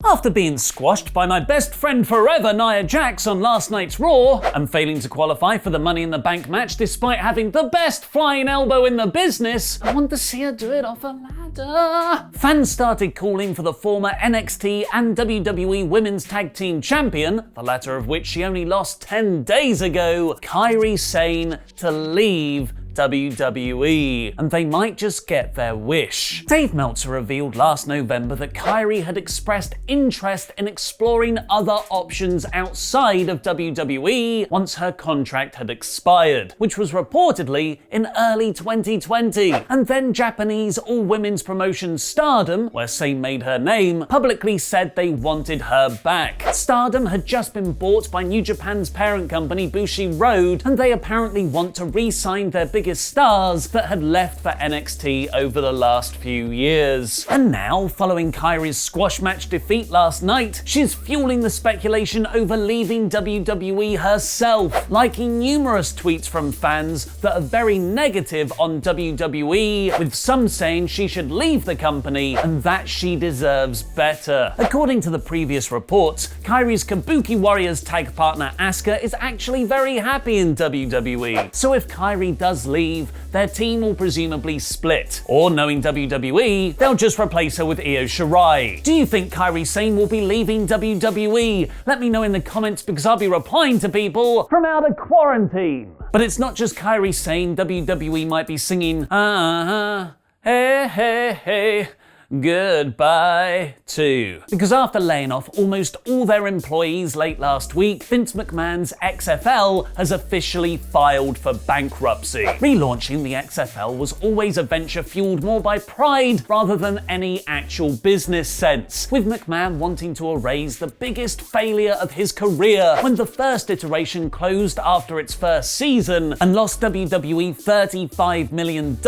After being squashed by my best friend forever, Nia Jax, on last night's Raw, and failing to qualify for the Money in the Bank match despite having the best flying elbow in the business, I want to see her do it off a ladder. Fans started calling for the former NXT and WWE Women's Tag Team Champion, the latter of which she only lost 10 days ago, Kairi Sane, to leave WWE, and they might just get their wish. Dave Meltzer revealed last November that Kairi had expressed interest in exploring other options outside of WWE once her contract had expired, which was reportedly in early 2020. And then Japanese all-women's promotion Stardom, where Sane made her name, publicly said they wanted her back. Stardom had just been bought by New Japan's parent company Bushiroad, and they apparently want to re-sign their biggest stars that had left for NXT over the last few years. And now, following Kairi's squash match defeat last night, she's fueling the speculation over leaving WWE herself, liking numerous tweets from fans that are very negative on WWE, with some saying she should leave the company and that she deserves better. According to the previous reports, Kairi's Kabuki Warriors tag partner Asuka is actually very happy in WWE, so if Kairi does leave, their team will presumably split. Or, knowing WWE, they'll just replace her with Io Shirai. Do you think Kairi Sane will be leaving WWE? Let me know in the comments, because I'll be replying to people from out of quarantine. But it's not just Kairi Sane WWE might be singing, hey, hey, hey, goodbye to. Because after laying off almost all their employees late last week, Vince McMahon's XFL has officially filed for bankruptcy. Relaunching the XFL was always a venture fueled more by pride rather than any actual business sense, with McMahon wanting to erase the biggest failure of his career when the first iteration closed after its first season and lost WWE $35 million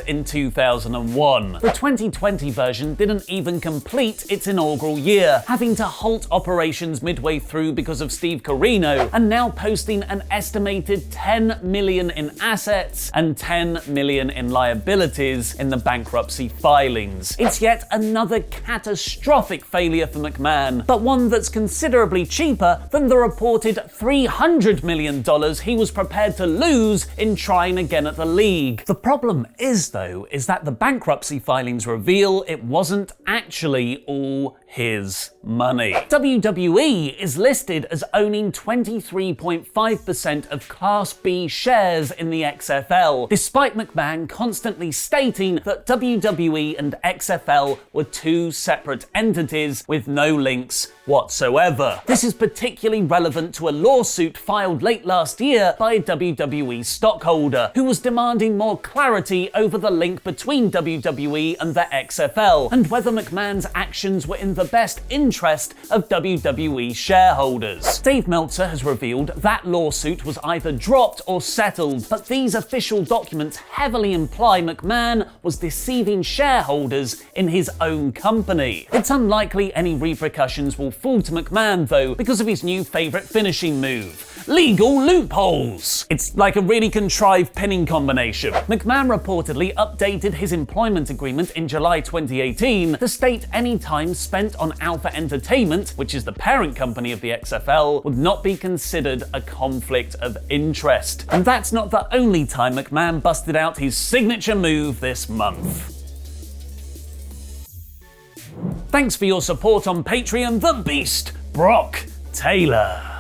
in 2001. The 2020 version didn't even complete its inaugural year, having to halt operations midway through because of Steve Corino, and now posting an estimated $10 million in assets and $10 million in liabilities in the bankruptcy filings. It's yet another catastrophic failure for McMahon, but one that's considerably cheaper than the reported $300 million he was prepared to lose in trying again at the league. The problem is, though, is that the bankruptcy filings reveal it wasn't actually all his money. WWE is listed as owning 23.5% of Class B shares in the XFL, despite McMahon constantly stating that WWE and XFL were two separate entities with no links whatsoever. This is particularly relevant to a lawsuit filed late last year by a WWE stockholder who was demanding more clarity over the link between WWE and the XFL and whether McMahon's actions were in the best interest of WWE shareholders. Dave Meltzer has revealed that lawsuit was either dropped or settled, but these official documents heavily imply McMahon was deceiving shareholders in his own company. It's unlikely any repercussions will fall to McMahon, though, because of his new favorite finishing move: legal loopholes. It's like a really contrived pinning combination. McMahon reportedly updated his employment agreement in July 2018 to state any time spent on Alpha Entertainment, which is the parent company of the XFL, would not be considered a conflict of interest. And that's not the only time McMahon busted out his signature move this month. Thanks for your support on Patreon, the Beast, Brock Taylor.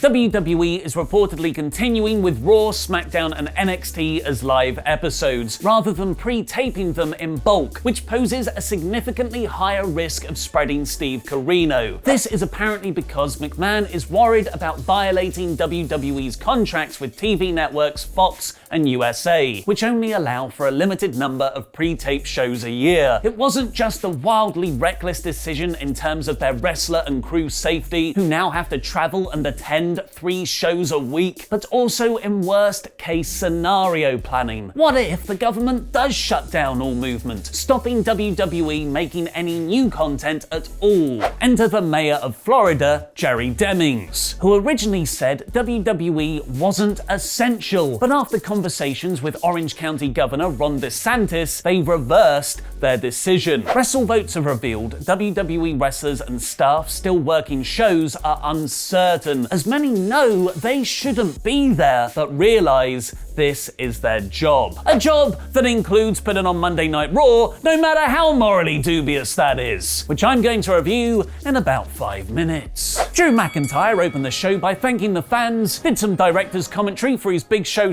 WWE is reportedly continuing with Raw, SmackDown, and NXT as live episodes, rather than pre-taping them in bulk, which poses a significantly higher risk of spreading Steve Corino. This is apparently because McMahon is worried about violating WWE's contracts with TV networks Fox and USA, which only allow for a limited number of pre-tape shows a year. It wasn't just a wildly reckless decision in terms of their wrestler and crew safety, who now have to travel and attend attend 3 shows a week, but also in worst case scenario planning. What if the government does shut down all movement, stopping WWE making any new content at all? Enter the mayor of Florida, Jerry Demings, who originally said WWE wasn't essential, but after conversations with Orange County Governor Ron DeSantis, they reversed their decision. WrestleVotes have revealed WWE wrestlers and staff still working shows are uncertain, as many know they shouldn't be there, but realize this is their job. A job that includes putting on Monday Night Raw, no matter how morally dubious that is, which I'm going to review in about 5 minutes. Drew McIntyre opened the show by thanking the fans, did some director's commentary for his Big Show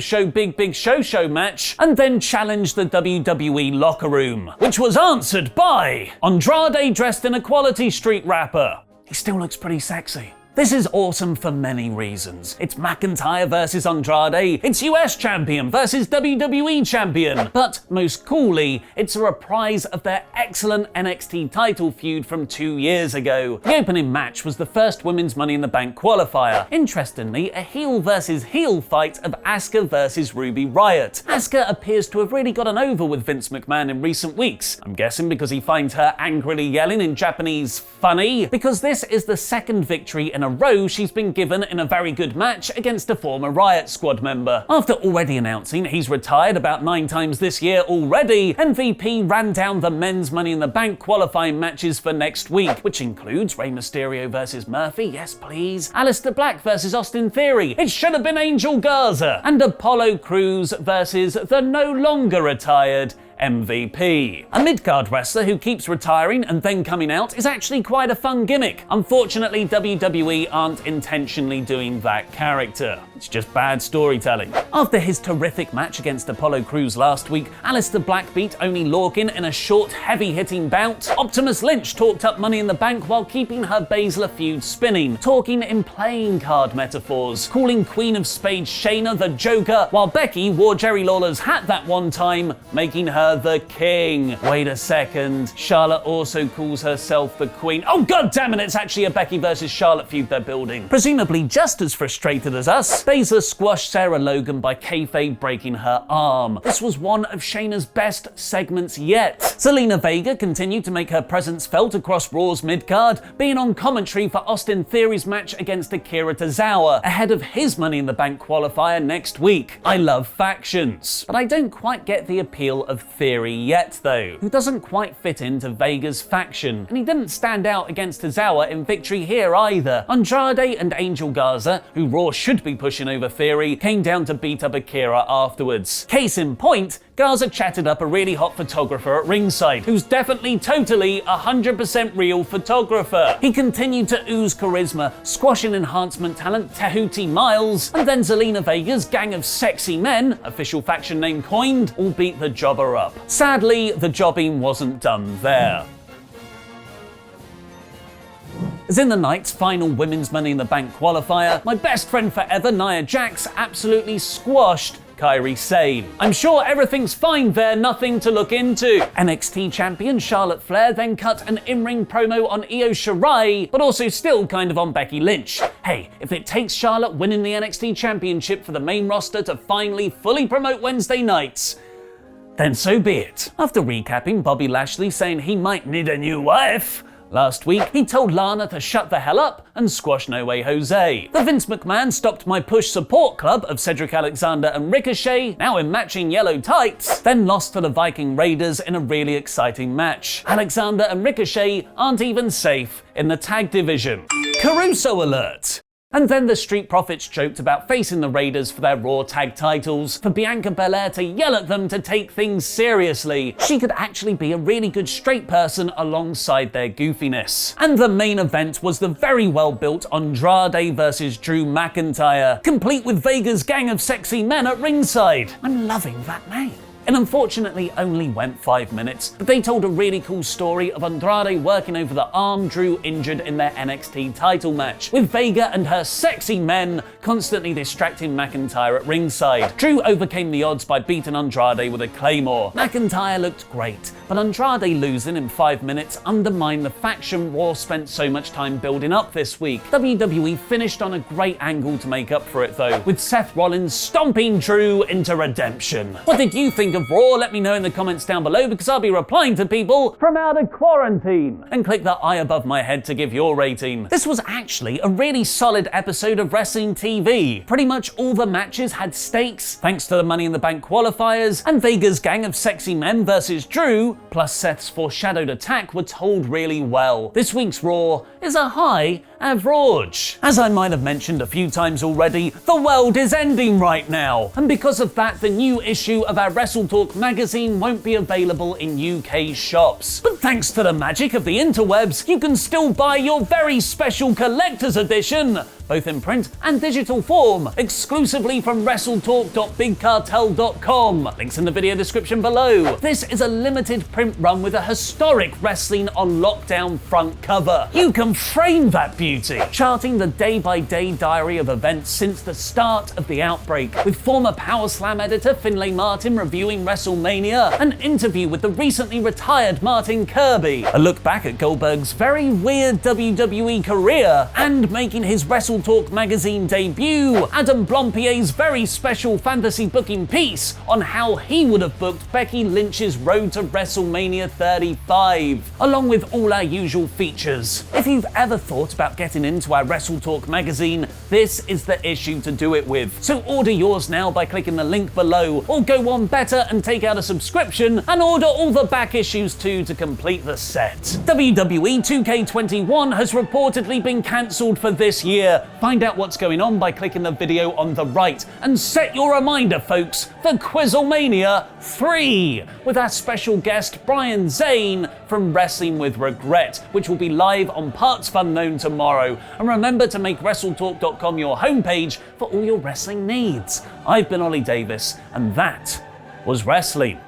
match, and then challenged the WWE locker room, which was answered by Andrade dressed in a Quality Street rapper. He still looks pretty sexy. This is awesome for many reasons. It's McIntyre versus Andrade, it's US Champion versus WWE Champion, but most coolly, it's a reprise of their excellent NXT title feud from 2 years ago. The opening match was the first Women's Money in the Bank qualifier. Interestingly, a heel versus heel fight of Asuka versus Ruby Riott. Asuka appears to have really gotten over with Vince McMahon in recent weeks. I'm guessing because he finds her angrily yelling in Japanese funny, because this is the second victory in a row she's been given in a very good match against a former Riot Squad member. After already announcing he's retired about 9 times this year already, MVP ran down the men's Money in the Bank qualifying matches for next week, which includes Rey Mysterio versus Murphy, yes please, Aleister Black versus Austin Theory, it should have been Angel Garza, and Apollo Crews versus the no longer retired MVP. A mid-card wrestler who keeps retiring and then coming out is actually quite a fun gimmick. Unfortunately, WWE aren't intentionally doing that character. It's just bad storytelling. After his terrific match against Apollo Crews last week, Aleister Black beat Oney Lorcan in a short, heavy-hitting bout. Optimus Lynch talked up Money in the Bank while keeping her Baszler feud spinning, talking in playing card metaphors, calling Queen of Spades Shayna the Joker, while Becky wore Jerry Lawler's hat that one time, making her the king. Wait a second, Charlotte also calls herself the queen. Oh god damn it, it's actually a Becky versus Charlotte feud they're building. Presumably just as frustrated as us, Baszler squashed Sarah Logan by kayfabe breaking her arm. This was one of Shayna's best segments yet. Zelina Vega continued to make her presence felt across Raw's midcard, being on commentary for Austin Theory's match against Akira Tozawa, ahead of his Money in the Bank qualifier next week. I love factions, but I don't quite get the appeal of Theory yet though, who doesn't quite fit into Vega's faction, and he didn't stand out against Tozawa in victory here either. Andrade and Angel Garza, who Raw should be pushing over Theory, came down to beat up Akira afterwards. Case in point, Garza chatted up a really hot photographer at ringside, who's definitely totally 100% real photographer. He continued to ooze charisma, squashing enhancement talent Tahuti Miles, and then Zelina Vega's gang of sexy men, official faction name coined, all beat the jobber up. Sadly, the jobbing wasn't done there. As in the night's final Women's Money in the Bank qualifier, my best friend forever, Nia Jax, absolutely squashed Kairi Sane. I'm sure everything's fine there, nothing to look into. NXT champion Charlotte Flair then cut an in-ring promo on Io Shirai, but also still kind of on Becky Lynch. Hey, if it takes Charlotte winning the NXT championship for the main roster to finally fully promote Wednesday nights, then so be it. After recapping Bobby Lashley saying he might need a new wife last week, he told Lana to shut the hell up and squash No Way Jose. The Vince McMahon Stopped My Push support club of Cedric Alexander and Ricochet, now in matching yellow tights, then lost to the Viking Raiders in a really exciting match. Alexander and Ricochet aren't even safe in the tag division. Caruso alert! And then the Street Profits joked about facing the Raiders for their Raw tag titles, for Bianca Belair to yell at them to take things seriously. She could actually be a really good straight person alongside their goofiness. And the main event was the very well built Andrade versus Drew McIntyre, complete with Vega's gang of sexy men at ringside. I'm loving that name. It unfortunately only went 5 minutes, but they told a really cool story of Andrade working over the arm Drew injured in their NXT title match, with Vega and her sexy men constantly distracting McIntyre at ringside. Drew overcame the odds by beating Andrade with a Claymore. McIntyre looked great, but Andrade losing in 5 minutes undermined the faction Raw spent so much time building up this week. WWE finished on a great angle to make up for it though, with Seth Rollins stomping Drew into redemption. What did you think of Raw? Let me know in the comments down below, because I'll be replying to people from out of quarantine. And click that eye above my head to give your rating. This was actually a really solid episode of wrestling TV. Pretty much all the matches had stakes, thanks to the Money in the Bank qualifiers, and Vega's gang of sexy men versus Drew, plus Seth's foreshadowed attack were told really well. This week's Raw is a high average. As I might have mentioned a few times already, the world is ending right now, and because of that, the new issue of our WrestleTalk magazine won't be available in UK shops. But thanks to the magic of the interwebs, you can still buy your very special collector's edition, both in print and digital form, exclusively from WrestleTalk.BigCartel.com. Links in the video description below. This is a limited print run with a historic Wrestling on Lockdown front cover. You can frame that beauty, charting the day-by-day diary of events since the start of the outbreak, with former Power Slam editor Finlay Martin reviewing WrestleMania, an interview with the recently retired Martin Kirby, a look back at Goldberg's very weird WWE career, and making his WrestleTalk magazine debut, Adam Blompier's very special fantasy booking piece on how he would have booked Becky Lynch's road to WrestleMania 35, along with all our usual features. If you've ever thought about getting into our WrestleTalk magazine, this is the issue to do it with. So order yours now by clicking the link below, or go one better and take out a subscription and order all the back issues too to complete the set. WWE 2K21 has reportedly been cancelled for this year. Find out what's going on by clicking the video on the right, and set your reminder, folks, for Quizzlemania 3 with our special guest Brian Zane from Wrestling with Regret, which will be live on Parts Unknown tomorrow. And remember to make WrestleTalk.com your homepage for all your wrestling needs. I've been Ollie Davis, and that was wrestling.